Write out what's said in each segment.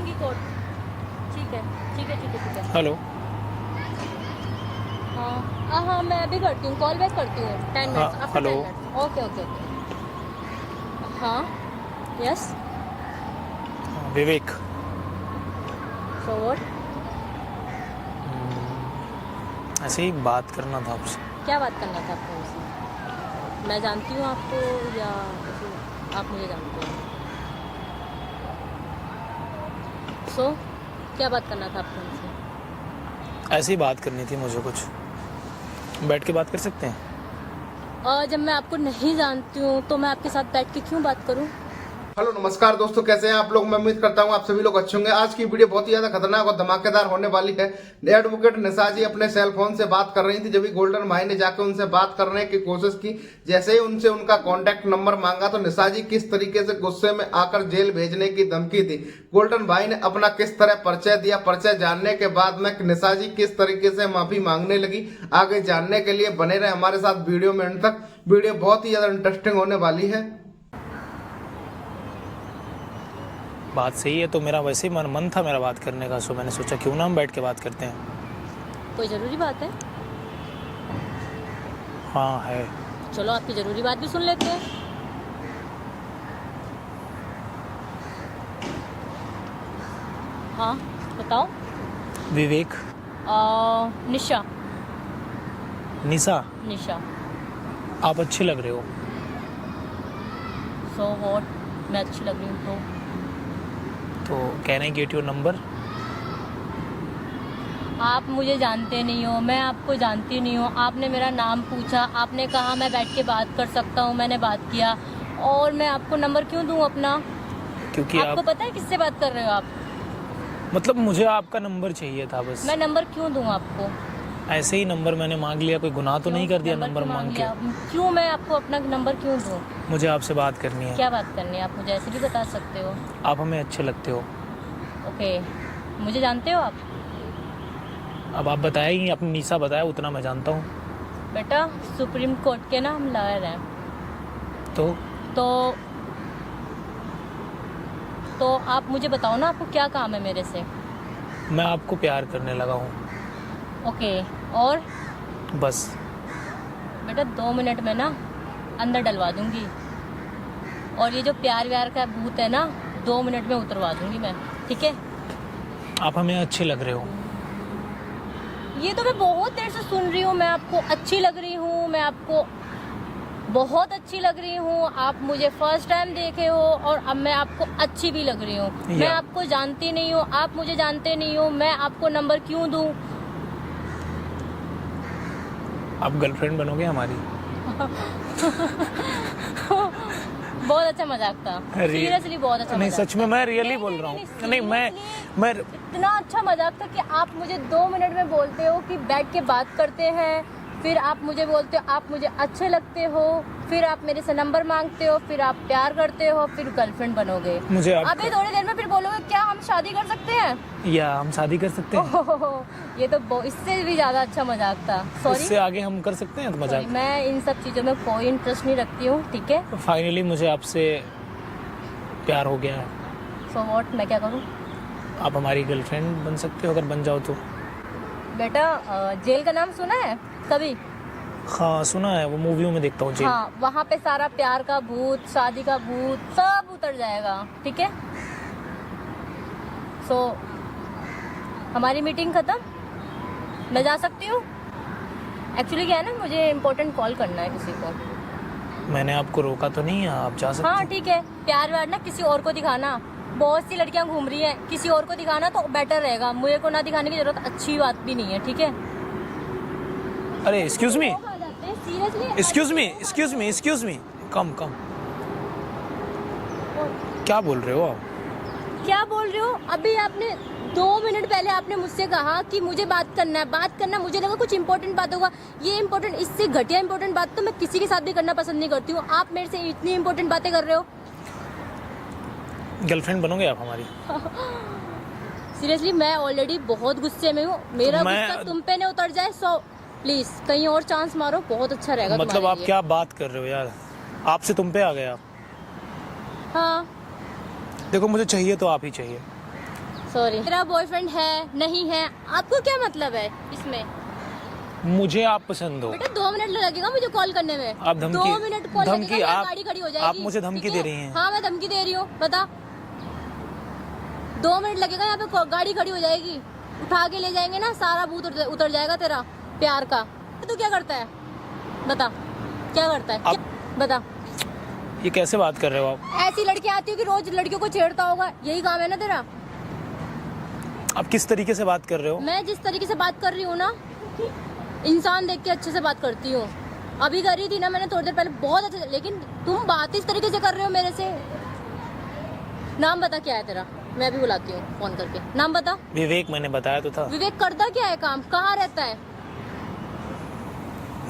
जाएगी कोड। ठीक है ठीक है ठीक है ठीक है। हेलो। हाँ हाँ मैं अभी करती हूँ, कॉल बैक करती हूँ 10 हाँ, minutes after hello. 10 minutes. Okay okay okay. हाँ यस। विवेक। So what? ऐसे ही बात करना था आपसे। क्या बात करना था आपको मुझसे? मैं जानती हूँ आपको या आप मुझे जानते हैं? सो क्या बात करना था आपको मुझसे? ऐसे ही बात करनी थी मुझे, कुछ बैठ के बात कर सकते हैं? जब मैं आपको नहीं जानती हूँ तो मैं आपके साथ बैठ के क्यों बात करूँ? हेलो नमस्कार दोस्तों, कैसे हैं आप लोग। मैं उम्मीद करता हूं आप सभी लोग अच्छे होंगे। आज की वीडियो बहुत ही ज्यादा खतरनाक और धमाकेदार होने वाली है। एडवोकेट निशा जी अपने सेल फोन से बात कर रही थी, जब भी गोल्डन भाई ने जाकर उनसे बात करने की कोशिश की। जैसे ही उनसे उनका कॉन्टैक्ट नंबर मांगा तो निशा जी किस तरीके से गुस्से में आकर जेल भेजने की धमकी दी। गोल्डन भाई ने अपना किस तरह परिचय दिया, परिचय जानने के बाद में निशा जी किस तरीके से माफी मांगने लगी, आगे जानने के लिए बने रहे हमारे साथ वीडियो में अंत तक। वीडियो बहुत ही ज्यादा इंटरेस्टिंग होने वाली है। बात सही है, तो मेरा वैसे ही मन था मेरा बात करने का, सो मैंने सोचा क्यों ना हम बैठ के बात करते हैं। कोई ज़रूरी बात है? हाँ है। चलो आपकी ज़रूरी बात भी सुन लेते हैं। हाँ बताओ। विवेक। निशा। निशा। निशा। आप अच्छे लग रहे हो। So what? मैं अच्छी लग रही हूँ तो can I get your number? आप मुझे जानते नहीं हो, मैं आपको जानती नहीं हूँ। आपने मेरा नाम पूछा, आपने कहा मैं बैठ के बात कर सकता हूँ, मैंने बात किया। और मैं आपको नंबर क्यों दूँ अपना? क्योंकि आपको आप पता है किससे बात कर रहे हो आप? मतलब मुझे आपका नंबर चाहिए था बस। मैं नंबर क्यों दूँ आपको? ऐसे ही नंबर मैंने मांग लिया, कोई गुनाह तो नहीं कर दिया नंबर क्यों मांग के? लिया? क्यों मैं आपको अपना नंबर क्यों दूँ? मुझे आपसे बात करनी है। क्या बात करनी है? आप मुझे ऐसे भी बता सकते हो। आप हमें अच्छे लगते हो। ओके, मुझे जानते हो आप? अब आप बताया ही, आपने निशा बताया, उतना मैं जानता हूँ। बेटा सुप्रीम कोर्ट के ना हम लॉयर हैं। तो तो आप मुझे बताओ ना, आपको क्या काम है मेरे से? मैं आपको प्यार करने लगा हूँ। ओके, और? बस। बेटा 2 मिनट में ना अंदर डलवा दूंगी, और ये जो प्यार व्यार का भूत है ना 2 मिनट में उतरवा दूंगी मैं, ठीक है? आप हमें अच्छे लग रहे हो। ये तो मैं बहुत देर से सुन रही हूँ, मैं आपको अच्छी लग रही हूँ, मैं आपको बहुत अच्छी लग रही हूँ। आप मुझे फर्स्ट टाइम देखे हो और अब मैं आपको अच्छी भी लग रही हूँ। मैं आपको जानती नहीं हूँ, आप मुझे जानते नहीं हो, मैं आपको नंबर क्यों दूँ? आप गर्लफ्रेंड बनोगे हमारी? बहुत अच्छा मजाक था, सीरियसली बहुत अच्छा नहीं, मजाक सच में मैं रियली बोल रहा हूँ। नहीं मैं इतना अच्छा मजाक था कि आप मुझे 2 मिनट में बोलते हो कि बैठ के बात करते हैं, फिर आप मुझे बोलते हो आप मुझे अच्छे लगते हो, फिर आप मेरे से नंबर मांगते हो, फिर आप प्यार करते हो, फिर गर्लफ्रेंड बनोगे। मुझे अभी थोड़ी देर में फिर बोलोगे क्या हम शादी कर सकते हैं? या हम शादी कर सकते हैं? ओहो, ये तो इससे भी ज्यादा अच्छा मजाक था। सॉरी, इससे आगे हम कर सकते हैं तो मजाक? मैं इन सब चीजों में कोई इंटरेस्ट नहीं रखती हूँ, ठीक है? फाइनली मुझे आपसे प्यार हो गया है। सो व्हाट, मैं क्या करूँ? आप हमारी गर्लफ्रेंड बन सकते हो अगर बन जाओ तो। बेटा जेल का नाम सुना है कभी? हाँ सुना है, वो मूवियों में देखता हूँ जेल। हाँ, वहाँ पे सारा प्यार का भूत, शादी का भूत सब उतर जाएगा, ठीक है? सो हमारी मीटिंग खत्म, मैं जा सकती हूँ? एक्चुअली क्या है ना, मुझे इम्पोर्टेंट कॉल करना है किसी को। मैंने आपको रोका तो नहीं है, आप जा सकते हाँ ठीक है, प्यार व्यार ना किसी और को दिखाना, बहुत सी लड़कियां घूम रही हैं, किसी और को दिखाना तो बेटर रहेगा, मुझे को ना दिखाने की जरूरत अच्छी बात भी नहीं है, ठीक है? अरे excuse me, seriously excuse me, कम क्या बोल रहे हो आप? क्या बोल रहे हो? अभी आपने 2 मिनट पहले आपने मुझसे कहा कि मुझे बात करना, मुझे लगा कुछ इंपॉर्टेंट बात होगा। ये इंपॉर्टेंट, इससे घटिया इंपॉर्टेंट बात तो मैं किसी के साथ भी करना पसंद नहीं करती हूँ। आप मेरे से इतनी इंपॉर्टेंट बातें कर रहे हो। गर्लफ्रेंड बनोगे आप हमारी? सीरियसली मैं ऑलरेडी बहुत गुस्से में हूँ, मेरा गुस्सा तुम पे न उतर जाए। सो प्लीज कहीं और चांस मारो, बहुत अच्छा रहेगा। मतलब आप क्या बात कर रहे हो यार, आपसे तुम पे आ गया। हाँ देखो मुझे चाहिए तो आप ही चाहिए। सॉरी। मेरा बॉयफ्रेंड है नहीं है आपको क्या मतलब है इसमें? मुझे आप पसंद हो। बेटा 2 मिनट लगेगा मुझे कॉल करने में। आप धमकी 2 मिनट कॉल धमकी लगेगा, आप गाड़ी खड़ी हो जाएगी। आप मुझे धमकी ठीक दे है? रही हैं। हाँ मैं धमकी दे रही हूँ। बता 2 मिनट लगेगा, यहाँ पे गाड़ी खड़ी हो जाएगी, उठा के ले जाएंगे ना, सारा भूत उतर जाएगा तेरा प्यार का। तू क्या करता है बता, क्या करता है बता। ये कैसे बात कर रहे हो आप? ऐसी लड़की आती है कि रोज लड़कियों को छेड़ता होगा, यही काम है ना तेरा? आप किस तरीके से बात कर रहे हो? मैं जिस तरीके से बात कर रही हूँ ना, इंसान देख के अच्छे से बात करती हूँ। अभी कर रही थी ना मैंने थोड़ी देर पहले, बहुत अच्छे से, लेकिन तुम बात इस तरीके से कर रहे हो मेरे से। नाम बता क्या है तेरा, मैं अभी बुलाती हूँ फोन करके। नाम बता। विवेक, मैंने बताया तो था। विवेक करता क्या है काम, कहाँ रहता है?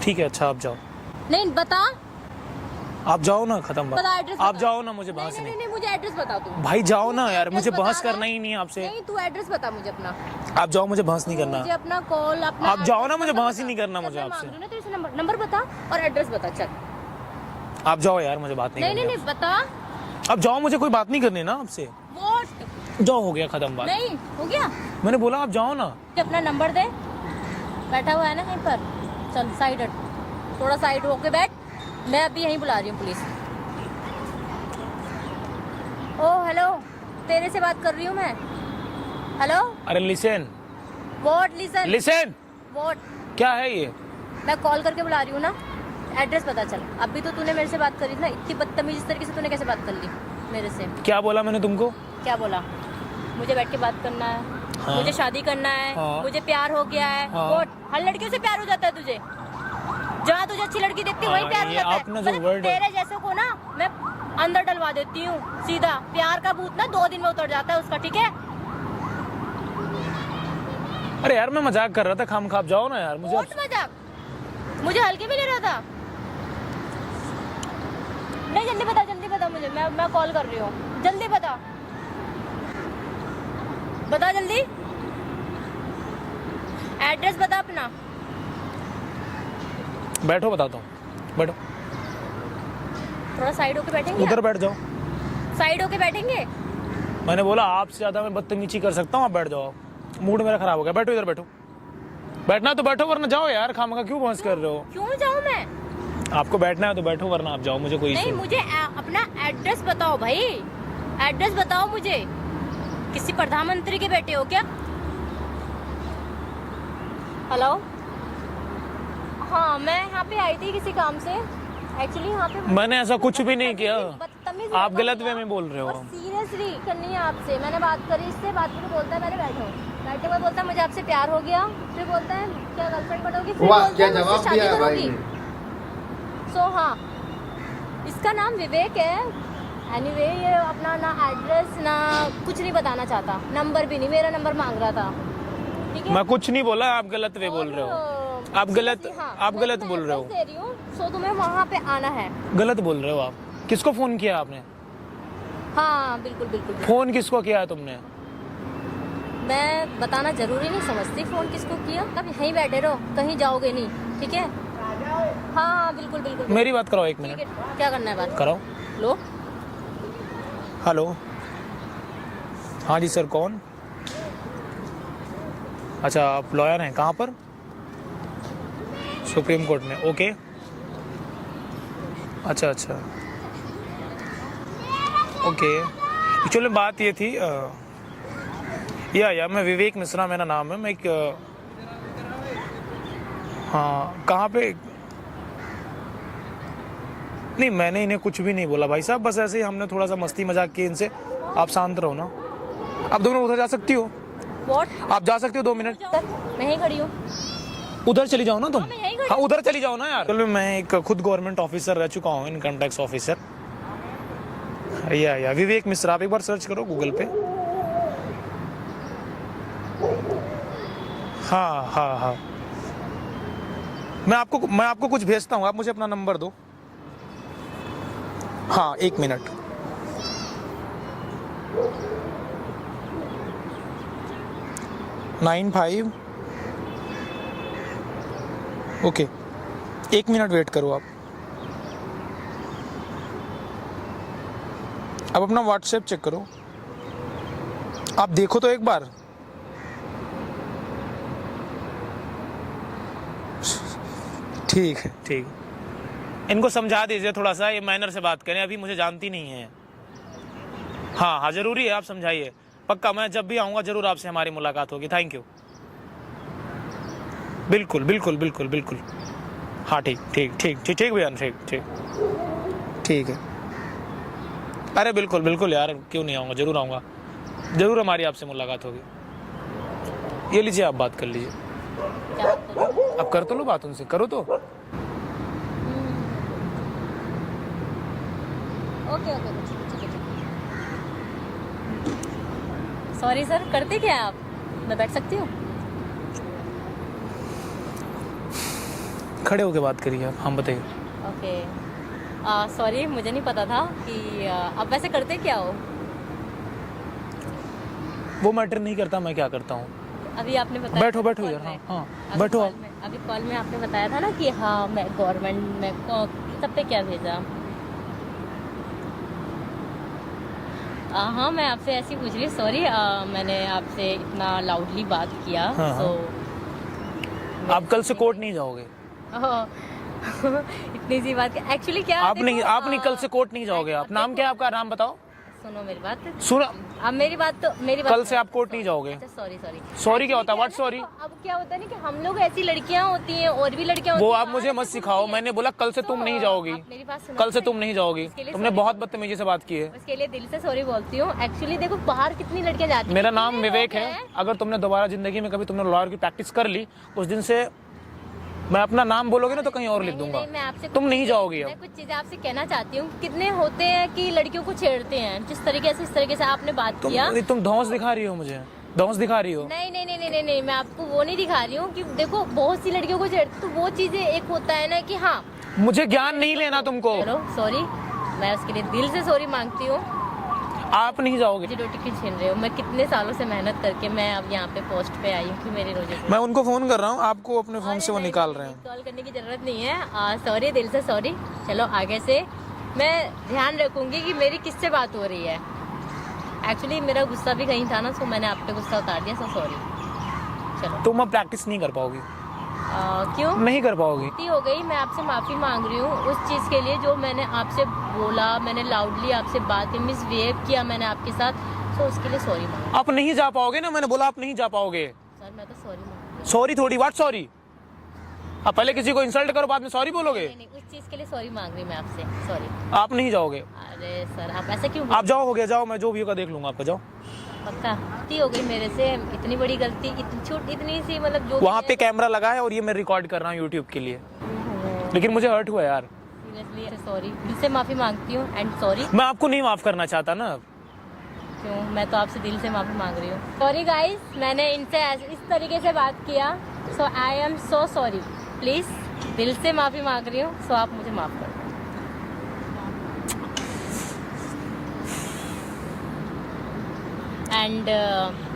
ठीक है अच्छा आप जाओ। नहीं बता, आप जाओ ना, खत्म बात। बता एड्रेस आप बता। जाओ ना, मुझे बहस नहीं, नहीं। नहीं, नहीं, मुझे एड्रेस बता तू। भाई जाओ ना यार, मुझे एड्रेस बहस बता करना रहा ही नहीं है आपसे। नहीं तू एड्रेस बता मुझे अपना। आप जाओ, मुझे बहस नहीं करना। मुझे अपना कॉल अपना आप जाओ ना, एड्रेस मुझे बता। बहस ही नहीं करना चल, मुझे मैं आपसे। मांग रही हूँ ना तेरे से नंबर बता और एड्रेस बता। चल आप जाओ यार, मुझे बात नहीं नहीं करनी नहीं नहीं बता। आपसे। आप जाओ, मुझे कोई बात नहीं करनी ना आपसे। वोट जाओ, हो गया खत्म बात। नहीं हो गया। मैंने बोला आप जाओ ना। अपना नंबर दे, बैठा हुआ है ना कहीं पर। चल साइड हट, थोड़ा साइड होके बैठ, मैं अभी यहीं बुला रही हूँ पुलिस। ओ हेलो, तेरे से बात कर रही हूँ मैं। हेलो अरे listen vote listen listen, vote, क्या है ये? मैं कॉल करके बुला रही हूँ ना, एड्रेस पता चल। अभी तो तूने मेरे से बात करी थी ना, इतनी बदतमीज इस तरीके से तूने कैसे बात कर ली मेरे से? क्या बोला मैंने तुमको? क्या बोला? मुझे बैठ के बात करना है। हाँ। मुझे शादी करना है। हाँ। मुझे प्यार हो गया है। हाँ। वोट, हर लड़कियों से प्यार हो जाता है तुझे, जहाँ तुझे अच्छी लड़की देखती है वहीं हाँ, प्यार हो ये जाता है। आपने जो मतलब word- तेरे जैसे को ना मैं अंदर डलवा देती हूँ सीधा। प्यार का भूत ना 2 दिन में उतर जाता है उसका, ठीक है? अरे यार मैं मजाक कर रहा था, खाम खाप जाओ ना यार। मुझे वोट मजाक, मुझे हल्के में ले रहा था। नहीं जल्दी बता मुझे, मैं कॉल कर रही हूँ। जल्दी बता जल्दी, एड्रेस बता अपना। बैठो, बताता हूँ, बैठो। थोड़ा साइड होके बैठेंगे? उधर बैठ जाओ। साइड होके बैठेंगे? मैंने बोला आपसे ज्यादा मैं बदतमीजी कर सकता हूँ, आप बैठ जाओ। मूड मेरा खराब हो गया, बैठो इधर बैठो। बैठना है तो बैठो, वरना जाओ यार। खामखा क्यों बहस कर रहे हो? क्यों जाऊँ मैं? आपको बैठना है तो बैठो, वरना आप जाओ, मुझे कोई नहीं इशू नहीं। मुझे अपना एड्रेस बताओ भाई, एड्रेस बताओ मुझे। किसी प्रधानमंत्री के बेटे हो क्या? हेलो, हाँ मैं यहाँ पे आई थी किसी काम से एक्चुअली। यहाँ पे मैंने ऐसा कुछ भी नहीं किया। बदतमीज आप लड़का गलत मिला वे में बोल रहे हो। और सीरियसली करनी है आपसे। मैंने बात करी इससे, बात करके बोलता है मैंने बैठे हुए बोलता है मुझे आपसे प्यार हो गया, फिर बोलता है क्या गर्लफ्रेंड बनोगी, फिर वाह, बोलता क्या है मुझसे जवाब शादी दिया भाई करोगी। ने। सो हाँ, इसका नाम विवेक है। एनीवे ये अपना ना एड्रेस ना कुछ नहीं बताना चाहता, नंबर भी नहीं, मेरा नंबर मांग रहा था, ठीक है? मैं कुछ नहीं बोला, आप गलत वे बोल रहे हो। आप गलत बोल रहे हो। दे रही हूँ, सो तुम्हें वहाँ पे आना है। गलत बोल रहे हो आप। किसको फोन किया आपने? हाँ बिल्कुल। फोन किसको किया है तुमने? मैं बताना जरूरी नहीं समझती फोन किसको किया। अब यहीं बैठे रहो, कहीं जाओगे नहीं, ठीक है? हाँ बिल्कुल। मेरी बात कराओ, 1 ठीक मिनट है, क्या करना है बात कराओ। लो। हेलो, हाँ जी सर, कौन? अच्छा आप लॉयर हैं, कहाँ पर? सुप्रीम कोर्ट में, ओके। अच्छा ओके। एक्चुअली बात ये थी या मैं विवेक मिश्रा मेरा नाम है। मैं एक हाँ, कहाँ पे? नहीं मैंने इन्हें कुछ भी नहीं बोला भाई साहब, बस ऐसे ही हमने थोड़ा सा मस्ती मजाक की इनसे। आप शांत रहो ना। आप 2 मिनट उधर जा सकती हो? व्हाट? आप जा सकती हो 2 मिनट? मैं ही खड़ी हूँ। उधर चली जाओ ना तुम। हाँ, मैं यहीं खड़ी हाँ उधर चली जाओ ना यार। चलो मैं एक खुद गवर्नमेंट ऑफिसर रह चुका हूँ, इनकम टैक्स ऑफिसर। या विवेक मिश्रा, आप एक बार सर्च करो गूगल पे। हाँ मैं आपको कुछ भेजता हूँ, आप मुझे अपना नंबर दो। हाँ 1 minute. Nine 5 okay 1 minute wait करो आप। अब अपना व्हाट्सएप चेक करो। आप देखो तो एक बार। ठीक है, ठीक। इनको समझा दीजिए थोड़ा सा, ये मैनर से बात करें, अभी मुझे जानती नहीं है। हाँ हाँ, जरूरी है, आप समझाइए। पक्का, मैं जब भी आऊँगा जरूर आपसे हमारी मुलाकात होगी। Thank you. बिल्कुल बिल्कुल बिल्कुल बिल्कुल। हाँ ठीक ठीक ठीक ठीक ठीक भैया, ठीक ठीक ठीक है। अरे बिल्कुल बिल्कुल यार, क्यों नहीं आऊँगा, जरूर आऊँगा, जरूर हमारी आपसे मुलाकात होगी। ये लीजिए, आप बात कर लीजिए। क्या बात करूं? अब कर तो लो बात उनसे, करो तो। ओके ओके, ठीक है। सॉरी सर, करते क्या आप? मैं बैठ सकती हूँ? खड़े होके बात करिए आप। हम बताइए। ओके, सॉरी, मुझे नहीं पता था कि आप वैसे करते क्या हो। वो मैटर नहीं करता, मैं क्या करता हूँ। अभी आपने बताया, बैठो बैठो कॉल यार। में। हाँ अभी बैठो कॉल आप। में- अभी कॉल में आपने बताया था ना कि हाँ मैं गवर्नमेंट में सब पे क्या भेजा। हाँ, मैं आपसे ऐसी पूछ रही, सॉरी, मैंने आपसे इतना लाउडली बात किया। हाँ, तो आप कल से कोर्ट नहीं जाओगे। इतनी सी बात। एक्चुअली क्या, आप नहीं कल से कोर्ट नहीं जाओगे। आप नाम क्या है आपका, नाम बताओ। सुनो मेरी बात। सुनो, अब मेरी बात कल से आप कोर्ट नहीं जाओगे। अच्छा, सॉरी। सॉरी क्या होता है, व्हाट सॉरी? अब क्या होता है ना कि हम लोग ऐसी लड़कियां होती हैं और भी लड़कियां वो होती हैं, आप मुझे मत सिखाओ। मैंने बोला कल से तुम नहीं जाओगी, आप मेरी बात सुनो। कल से तुम नहीं जाओगी। इसके लिए तुमने sorry बहुत बदतमीजी से बात की है। उसके लिए दिल से सॉरी बोलती हूँ। एक्चुअली देखो, बाहर कितनी लड़कियां जाती हैं। मेरा नाम कितने विवेक लोग है। हैं। अगर तुमने दोबारा जिंदगी में कभी तुमने लॉयर की प्रैक्टिस कर ली, उस दिन से मैं अपना नाम बोलोगे ना तो कहीं और लिख दूंगा। मैं आपसे तुम नहीं जाओगी। मैं अब कुछ चीजें आपसे कहना चाहती हूँ। कितने होते हैं कि लड़कियों को छेड़ते हैं, जिस तरीके से, इस तरीके से आपने बात किया। तुम धौंस दिखा रही हो, मुझे धौंस दिखा रही हो। नहीं, मैं आपको वो नहीं दिखा रही हूँ कि देखो बहुत सी लड़कियों को छेड़ते, तो वो चीजें एक होता है ना कि हाँ, मुझे ज्ञान नहीं लेना तुमको। चलो सॉरी, मैं उसके लिए दिल से सॉरी मांगती हूँ। आप नहीं जाओगे। मुझे रोटी क्यों छीन रहे हो? मैं कितने सालों से मेहनत करके मैं अब यहाँ पे पोस्ट पे आई हूँ कि मेरे रोजे मैं उनको फोन कर रहा हूँ, आपको अपने फोन से वो निकाल रहे हैं। कॉल करने की जरूरत नहीं है। सॉरी, दिल से सॉरी। चलो आगे से मैं ध्यान रखूंगी कि मेरी किससे बात हो रही है। एक्चुअली मेरा गुस्सा भी कहीं था ना, तो मैंने आप पे गुस्सा उतार दिया, सो सॉरी। चलो, तुम अब प्रैक्टिस नहीं कर पाओगी। क्यों नहीं कर पाओगी। गलती हो गई, मैं आपसे माफ़ी मांग रही हूँ उस चीज़ के लिए जो मैंने आपसे बोला। मैंने लाउडली आपसे बात की, मिसबिहेव किया मैंने आपके साथ, तो उसके लिए सॉरी मांग। आप नहीं जा पाओगे ना, मैंने बोला आप नहीं जा पाओगे। सर मैं तो सॉरी मांग रही सॉरी थोड़ी, व्हाट सॉरी? आप पहले किसी को इंसल्ट करो, बाद में सॉरी बोलोगे। हूँ। नहीं, उस चीज़ के लिए सॉरी मांग रही मैं आपसे, सॉरी। आप नहीं जाओगे। अरे सर, आप ऐसा क्यों? आप जाओ, हो गया, जाओ, मैं जो भी होगा देख लूंगा। आपका जाओ। पक्का गलती हो गई मेरे से, इतनी बड़ी गलती, इतनी सी, मतलब जो वहाँ पे कैमरा लगा है और ये मैं रिकॉर्ड कर रहा हूँ यूट्यूब के लिए, लेकिन मुझे हर्ट हुआ यार। सीरियसली सॉरी, दिल से माफ़ी मांगती हूँ एंड सॉरी। मैं आपको नहीं माफ करना चाहता ना। क्यों? मैं तो आपसे दिल से माफ़ी मांग रही हूँ। सॉरी गाइस, मैंने इनसे इस तरीके से बात किया, so I am so sorry. Please दिल से माफ़ी मांग रही हूँ, सो आप मुझे माफ़ कर दो। And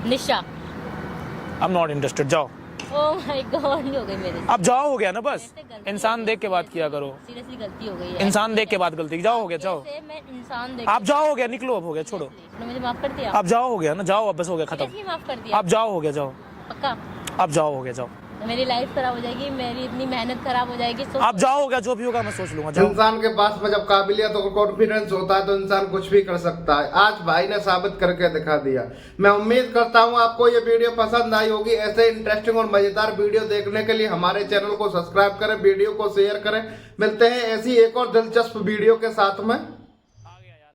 Nisha, I am not interested. जाओ। ओह माय गॉड, हो गई मेरे से। अब जाओ, हो गया ना बस। मेरे से गलती इंसान हो देख के गई। बात किया करो। सीरियसली गलती हो गई है। इंसान देख के बात गलती। जाओ, हो गया, जाओ। जैसे मैं इंसान देख आप जाओ, हो गया, निकलो, अब हो गया, छोड़ो। आपने मुझे माफ़ कर दिया। आप जाओ, हो गया ना, जाओ, अब बस हो गया, खत्म। सीरियसली माफ़ कर दिया। आप जाओ, हो गया, जाओ। पक्का? आप जाओ, हो गया, जाओ। मेरी लाइफ खराब हो जाएगी, मेरी इतनी मेहनत खराब हो जाएगी, तो आप जाओ, हो गया, जो भी होगा मैं सोच लूंगा। जाओ। इंसान के पास में जब काबिलियत और कॉन्फिडेंस होता है तो इंसान कुछ भी कर सकता है। आज भाई ने साबित करके दिखा दिया। मैं उम्मीद करता हूं आपको ये वीडियो पसंद आई होगी। ऐसे इंटरेस्टिंग और मजेदार वीडियो देखने के लिए हमारे चैनल को सब्सक्राइब करें, वीडियो को शेयर करें। मिलते हैं ऐसी एक और दिलचस्प वीडियो के साथ में।